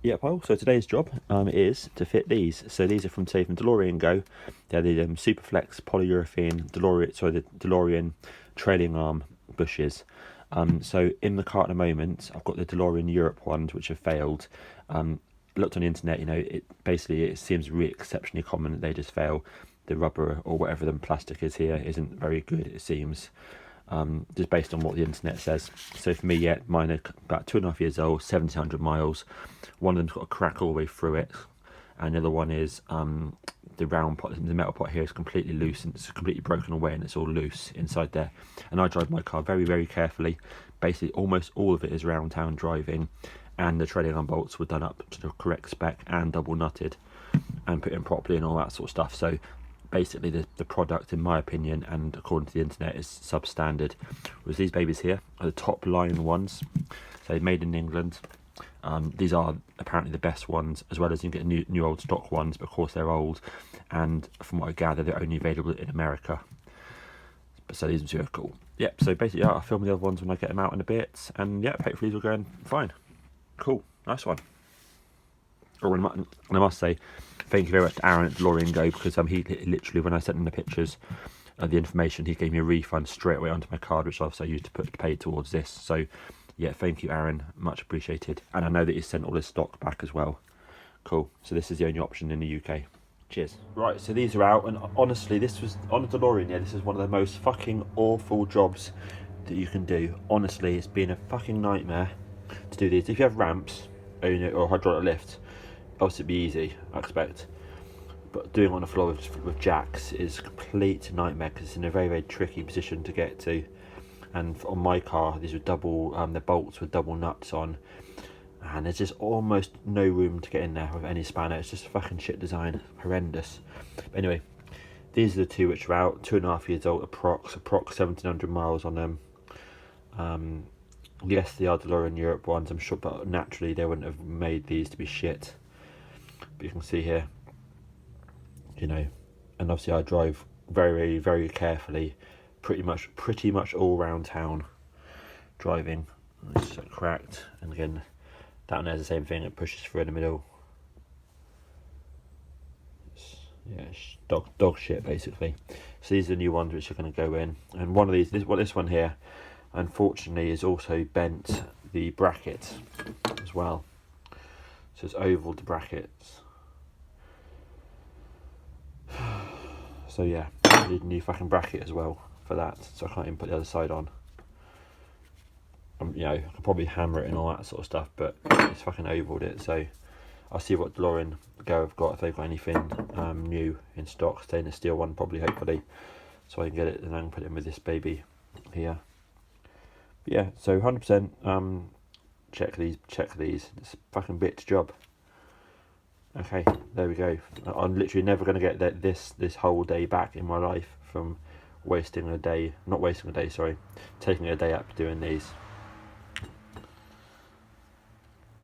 Yeah, well, so today's job is to fit these. So these are from, say, from DeLorean Go. They're the SuperFlex polyurethane the DeLorean trailing arm bushes. So in the car at the moment, I've got the DeLorean Europe ones, which have failed. Looked on the internet, it seems really exceptionally common that they just fail. The rubber or whatever the plastic is here isn't very good, it seems. Just based on what the internet says. So for me, yeah, mine are about 2.5 years old, 1,700 miles. One of them's got a crack all the way through it, and the other one is the round pot, the metal pot here is completely loose and it's completely broken away and it's all loose inside there. And I drive my car very, very carefully. Basically, almost all of it is round town driving, and the trailing arm bolts were done up to the correct spec and double nutted and put in properly and all that sort of stuff. So basically the product, in my opinion and according to the internet, is substandard. Whereas these babies here are the top line ones, so made in England. These are apparently the best ones, as well as you can get new old stock ones, but of course they're old, and from what I gather they're only available in America. So these are cool. Yep, so basically I'll film the other ones when I get them out in a bit, and yeah, hopefully these will go fine. Cool, nice one. And I must say thank you very much to Aaron at DeLorean Go, because he literally, when I sent him the pictures of the information, he gave me a refund straight away onto my card, which I also used to pay towards this. So yeah, thank you, Aaron, much appreciated. And I know that he sent all his stock back as well. Cool, so this is the only option in the UK. Cheers. Right, so these are out, and honestly, this was on a DeLorean. Yeah, this is one of the most fucking awful jobs that you can do. Honestly, it's been a fucking nightmare to do these. If you have ramps or hydraulic lift, obviously it'd be easy, I expect, but doing it on the floor with jacks is a complete nightmare, because it's in a very, very tricky position to get to. And on my car, these were the bolts with double nuts on, and there's just almost no room to get in there with any spanner. It's just a fucking shit design, horrendous. But anyway, these are the two which are out, 2.5 years old, approx 1,700 miles on them. Yes, they are DeLorean Europe ones, I'm sure, but naturally they wouldn't have made these to be shit. But you can see here, and obviously I drive very, very, very carefully, pretty much all around town driving. It's cracked, and again, that one has the same thing, it pushes through in the middle. It's dog shit basically. So these are the new ones which are going to go in, and one of these, this one here, unfortunately, is also bent the bracket as well. So it's ovaled the brackets. So yeah, I need a new fucking bracket as well for that, so I can't even put the other side on. I could probably hammer it and all that sort of stuff, but it's fucking ovaled it. So I'll see what DeLorean Go have got, if they've got anything new in stock, stainless steel one probably, hopefully, so I can get it and then put it in with this baby here. But yeah, so 100% check these. It's a fucking bitch job. Okay, there we go. I'm literally never going to get this whole day back in my life from taking a day out doing these.